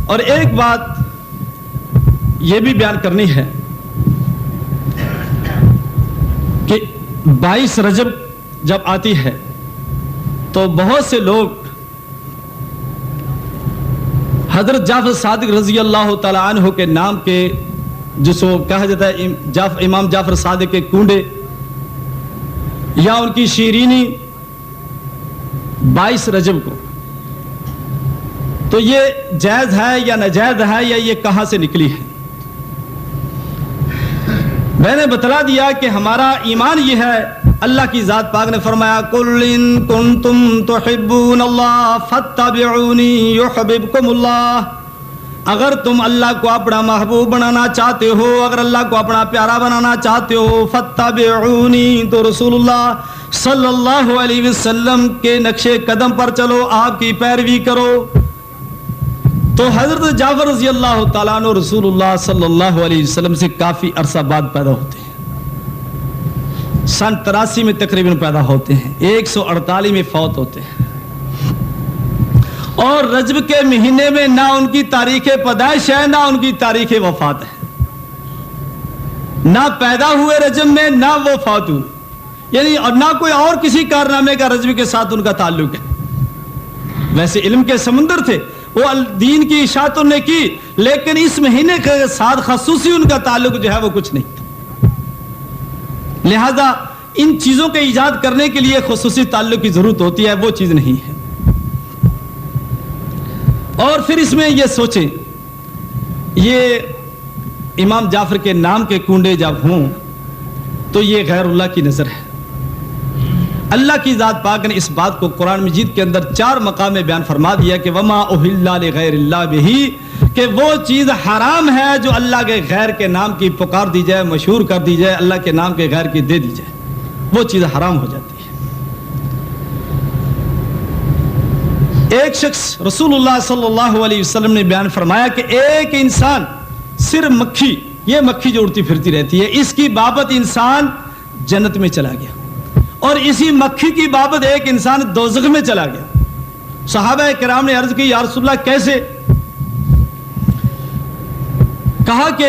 اور ایک بات یہ بھی بیان کرنی ہے کہ 22 رجب جب آتی ہے تو بہت سے لوگ حضرت جعفر صادق رضی اللہ تعالی عنہ کے نام کے جس کو کہا جاتا ہے امام جعفر صادق کے کنڈے یا ان کی شیرینی 22 رجب کو، تو یہ جائز ہے یا ناجائز ہے یا یہ کہاں سے نکلی ہے؟ میں نے بتلا دیا کہ ہمارا ایمان یہ ہے، اللہ کی ذات پاک نے فرمایا قُلْ إِن كُنتُمْ تُحِبُّونَ اللَّهَ فَاتَّبِعُونِي يُحْبِبْكُمُ اللَّهُ، اگر تم اللہ کو اپنا محبوب بنانا چاہتے ہو، اگر اللہ کو اپنا پیارا بنانا چاہتے ہو، فَاتَّبِعُونِي، تو رسول اللہ صلی اللہ علیہ وسلم کے نقش قدم پر چلو، آپ کی پیروی کرو۔ تو حضرت جعفر رضی اللہ تعالیٰ عنہ رسول اللہ صلی اللہ علیہ وسلم سے کافی عرصہ بعد پیدا ہوتے ہیں، سن 83 میں تقریباً پیدا ہوتے ہیں، 148 میں فوت ہوتے ہیں، اور رجب کے مہینے میں نہ ان کی تاریخ پیدائش ہے نہ ان کی تاریخ وفات ہے، نہ پیدا ہوئے رجب میں نہ وہ فوت ہوئے، یعنی اور نہ کوئی اور کسی کارنامے کا رجب کے ساتھ ان کا تعلق ہے۔ ویسے علم کے سمندر تھے، وہ دین کی اشاعت نے کی، لیکن اس مہینے کے ساتھ خصوصی ان کا تعلق جو ہے وہ کچھ نہیں تھا، لہذا ان چیزوں کے ایجاد کرنے کے لیے خصوصی تعلق کی ضرورت ہوتی ہے، وہ چیز نہیں ہے۔ اور پھر اس میں یہ سوچیں، یہ امام جعفر کے نام کے کنڈے جب ہوں تو یہ غیر اللہ کی نظر ہے۔ اللہ کی ذات پاک نے اس بات کو قرآن مجید کے اندر 4 مقام میں بیان فرما دیا کہ وما اہل لغیر اللہ بہ، کہ وہ چیز حرام ہے جو اللہ کے غیر کے نام کی پکار دی جائے، مشہور کر دی جائے، اللہ کے نام کے غیر کی دے دی جائے، وہ چیز حرام ہو جاتی ہے۔ ایک شخص رسول اللہ صلی اللہ علیہ وسلم نے بیان فرمایا کہ ایک انسان، صرف مکھی، یہ مکھی جو اڑتی پھرتی رہتی ہے، اس کی بابت انسان جنت میں چلا گیا، اور اسی مکھی کی بابت ایک انسان دوزخ میں چلا گیا۔ صحابہ کرام نے عرض کی یا رسول اللہ کیسے؟ کہا کہ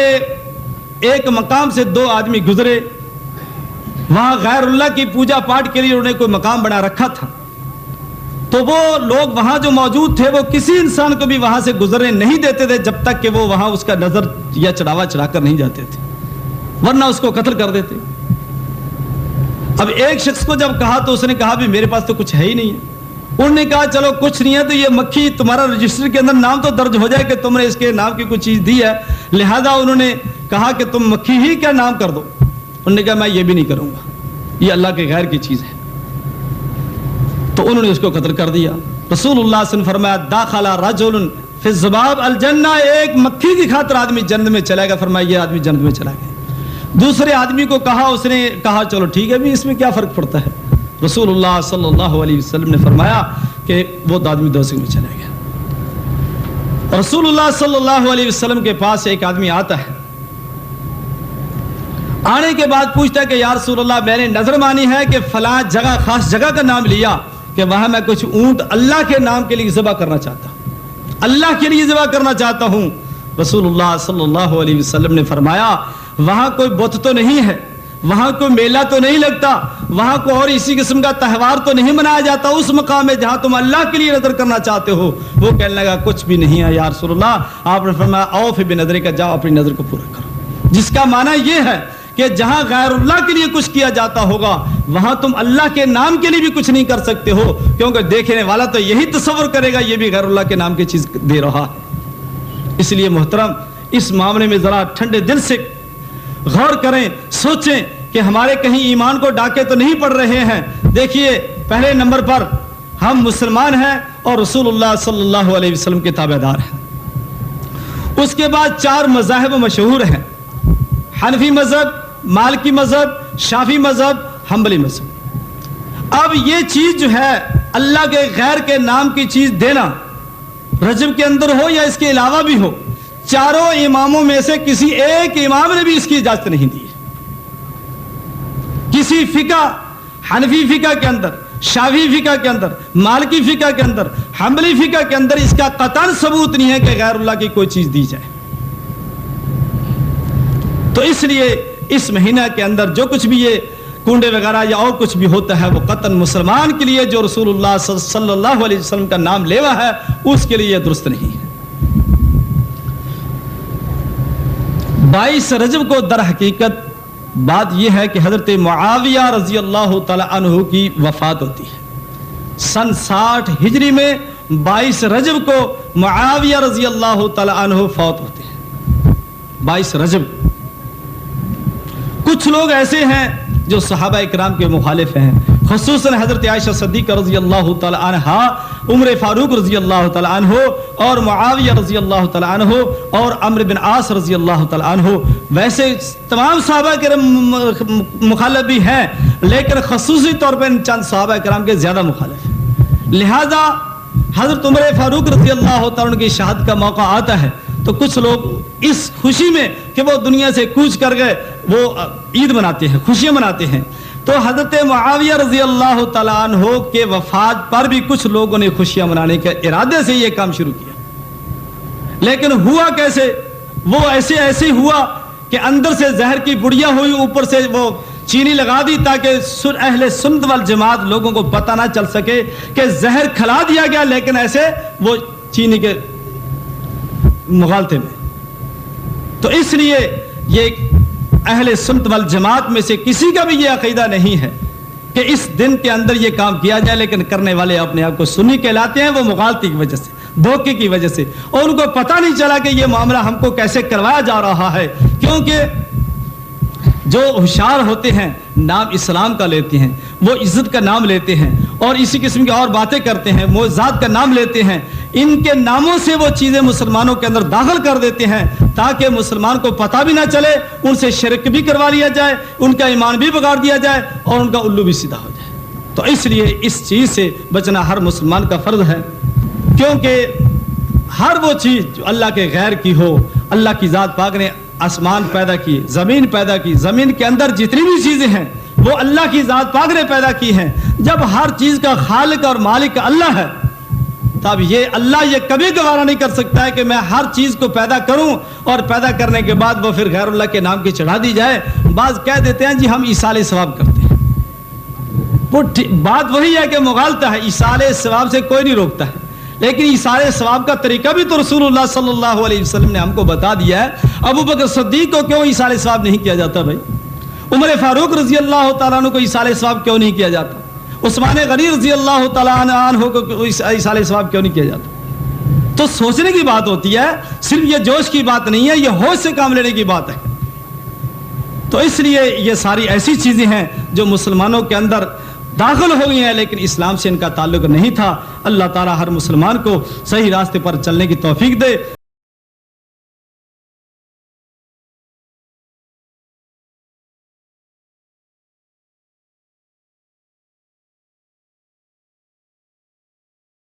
ایک مقام سے 2 آدمی گزرے، وہاں غیر اللہ کی پوجا پاٹ کے لیے انہوں نے کوئی مقام بنا رکھا تھا، تو وہ لوگ وہاں جو موجود تھے وہ کسی انسان کو بھی وہاں سے گزرنے نہیں دیتے تھے جب تک کہ وہ وہاں اس کا نظر یا چڑھاوا چڑھا کر نہیں جاتے تھے، ورنہ اس کو قتل کر دیتے۔ اب ایک شخص کو جب کہا تو اس نے کہا بھی میرے پاس تو کچھ ہے ہی نہیں ہے۔ انہوں نے کہا چلو کچھ نہیں ہے تو یہ مکھی تمہارا رجسٹر کے اندر نام تو درج ہو جائے کہ تم نے اس کے نام کی کچھ چیز دی ہے، لہذا انہوں نے کہا کہ تم مکھی ہی کیا نام کر دو۔ انہوں نے کہا میں یہ بھی نہیں کروں گا، یہ اللہ کے غیر کی چیز ہے، تو انہوں نے اس کو قتل کر دیا۔ رسول اللہ صلی اللہ علیہ وسلم فرمایا داخل رجل فی الذباب الجنہ، ایک مکھی کی خاطر آدمی جنت میں چلا گیا، فرمایا یہ آدمی جنت میں چلا گیا۔ دوسرے آدمی کو کہا، اس نے کہا چلو ٹھیک ہے بھی اس میں کیا فرق پڑتا ہے، رسول اللہ صلی اللہ علیہ وسلم نے فرمایا کہ وہ آدمی دوزخ میں چلا گیا۔ رسول اللہ صلی اللہ علیہ وسلم کے پاس ایک آدمی آتا ہے، آنے کے بعد پوچھتا ہے کہ یا رسول اللہ میں نے نظر مانی ہے کہ فلاں جگہ، خاص جگہ کا نام لیا کہ وہاں میں کچھ اونٹ اللہ کے نام کے لیے ذبح کرنا چاہتا ہوں، اللہ کے لیے ذبح کرنا چاہتا ہوں۔ رسول اللہ صلی اللہ علیہ وسلم نے فرمایا وہاں کوئی بت تو نہیں ہے، وہاں کوئی میلہ تو نہیں لگتا، وہاں کوئی اور اسی قسم کا تہوار تو نہیں منایا جاتا اس مقام میں جہاں تم اللہ کے لیے نظر کرنا چاہتے ہو۔ وہ کہنے لگا کچھ بھی نہیں ہے یا رسول اللہ۔ آپ نے فرمایا اوف بنظر کا، جاؤ اپنی نظر کو پورا کرو، جس کا معنی یہ ہے کہ جہاں غیر اللہ کے لیے کچھ کیا جاتا ہوگا وہاں تم اللہ کے نام کے لیے بھی کچھ نہیں کر سکتے ہو، کیونکہ دیکھنے والا تو یہی تصور کرے گا یہ بھی غیر اللہ کے نام کی چیز دے رہا ہے۔ اس لیے محترم اس معاملے میں ذرا ٹھنڈے دل سے غور کریں، سوچیں کہ ہمارے کہیں ایمان کو ڈاکے تو نہیں پڑ رہے ہیں۔ دیکھیے پہلے نمبر پر ہم مسلمان ہیں اور رسول اللہ صلی اللہ علیہ وسلم کے تابع دار ہیں۔ اس کے بعد 4 مذاہب مشہور ہیں، حنفی مذہب، مالکی مذہب، شافعی مذہب، حنبلی مذہب۔ اب یہ چیز جو ہے اللہ کے غیر کے نام کی چیز دینا، رجب کے اندر ہو یا اس کے علاوہ بھی ہو، چاروں اماموں میں سے کسی ایک امام نے بھی اس کی اجازت نہیں دی۔ کسی فقہ، حنفی فقہ کے اندر، شافعی فقہ کے اندر، مالکی فقہ کے اندر، حنبلی فقہ کے اندر اس کا قطعاً ثبوت نہیں ہے کہ غیر اللہ کی کوئی چیز دی جائے۔ تو اس لیے اس مہینہ کے اندر جو کچھ بھی یہ کنڈے وغیرہ یا اور کچھ بھی ہوتا ہے وہ قطعاً مسلمان کے لیے جو رسول اللہ صلی اللہ علیہ وسلم کا نام لیوا ہے اس کے لیے درست نہیں ہے۔ 22 رجب کو در حقیقت بات یہ ہے کہ حضرت معاویہ رضی اللہ تعالی عنہ کی وفات ہوتی ہے۔ سن 60 ہجری میں 22 رجب کو معاویہ رضی اللہ تعالی عنہ فوت ہوتے ہیں۔ 22 رجب کچھ لوگ ایسے ہیں جو صحابہ اکرام کے مخالف ہیں، خصوصاً حضرت عائشہ صدیقہ رضی اللہ تعالی عنہ، عمر فاروق رضی اللہ تعالی عنہ اور معاویہ رضی اللہ تعالی عنہ اور عمرو بن عاص رضی اللہ تعالی عنہ۔ ویسے تمام صحابہ کرام مخالف بھی ہیں، لیکن خصوصی طور پر ان چند صحابہ کرام کے زیادہ مخالف ہیں۔ لہذا حضرت عمر فاروق رضی اللہ تعالی عنہ کی شہادت کا موقع آتا ہے تو کچھ لوگ اس خوشی میں کہ وہ دنیا سے کوچ کر گئے وہ عید مناتے ہیں، خوشیاں مناتے ہیں۔ تو حضرت معاویہ رضی اللہ تعالیٰ عنہ کے وفات پر بھی کچھ لوگوں نے خوشیاں منانے کے ارادے سے یہ کام شروع کیا، لیکن ہوا کیسے؟ وہ ایسے ہوا کہ اندر سے زہر کی بڑیا ہوئی، اوپر سے وہ چینی لگا دی تاکہ اہل سنت والجماعت لوگوں کو پتہ نہ چل سکے کہ زہر کھلا دیا گیا، لیکن ایسے وہ چینی کے مغالطے میں۔ تو اس لیے یہ اہل سنت والجماعت میں سے کسی کا بھی یہ عقیدہ نہیں ہے کہ اس دن کے اندر یہ کام کیا جائے، لیکن کرنے والے اپنے آپ کو سنی کہلاتے ہیں، وہ مغالطی کی وجہ سے، دھوکے کی وجہ سے، اور ان کو پتہ نہیں چلا کہ یہ معاملہ ہم کو کیسے کروایا جا رہا ہے۔ کیونکہ جو ہوشیار ہوتے ہیں نام اسلام کا لیتے ہیں، وہ عزت کا نام لیتے ہیں اور اسی قسم کی اور باتیں کرتے ہیں، معجزات کا نام لیتے ہیں، ان کے ناموں سے وہ چیزیں مسلمانوں کے اندر داخل کر دیتے ہیں تاکہ مسلمان کو پتہ بھی نہ چلے، ان سے شرک بھی کروا لیا جائے، ان کا ایمان بھی بگاڑ دیا جائے اور ان کا الو بھی سیدھا ہو جائے۔ تو اس لیے اس چیز سے بچنا ہر مسلمان کا فرض ہے، کیونکہ ہر وہ چیز جو اللہ کے غیر کی ہو، اللہ کی ذات پاک نے آسمان پیدا کی، زمین پیدا کی، زمین کے اندر جتنی بھی چیزیں ہیں وہ اللہ کی ذات پاک نے پیدا کی ہیں۔ جب ہر چیز کا خالق اور مالک اللہ ہے تب یہ اللہ یہ کبھی گوارا نہیں کر سکتا ہے کہ میں ہر چیز کو پیدا کروں اور پیدا کرنے کے بعد وہ پھر غیر اللہ کے نام کی چڑھا دی جائے۔ بعض کہہ دیتے ہیں جی ہم ایصال ثواب کرتے ہیں، وہ بات وہی ہے کہ مغالطہ ہے، ایصال ثواب سے کوئی نہیں روکتا ہے، لیکن ایصال ثواب کا طریقہ بھی تو رسول اللہ صلی اللہ علیہ وسلم نے ہم کو بتا دیا ہے۔ ابو بکر صدیق کو کیوں ایصال ثواب نہیں کیا جاتا بھائی؟ عمر فاروق رضی اللہ تعالیٰ عنہ کو ایصال ثواب کیوں نہیں کیا جاتا؟ عثمان غنی رضی اللہ تعالیٰ عنہ کو ایصال ثواب کیوں نہیں کیا جاتا؟ تو سوچنے کی بات ہوتی ہے، صرف یہ جوش کی بات نہیں ہے، یہ ہوش سے کام لینے کی بات ہے۔ تو اس لیے یہ ساری ایسی چیزیں ہیں جو مسلمانوں کے اندر داخل ہو گئی ہیں لیکن اسلام سے ان کا تعلق نہیں تھا۔ اللہ تعالیٰ ہر مسلمان کو صحیح راستے پر چلنے کی توفیق دے۔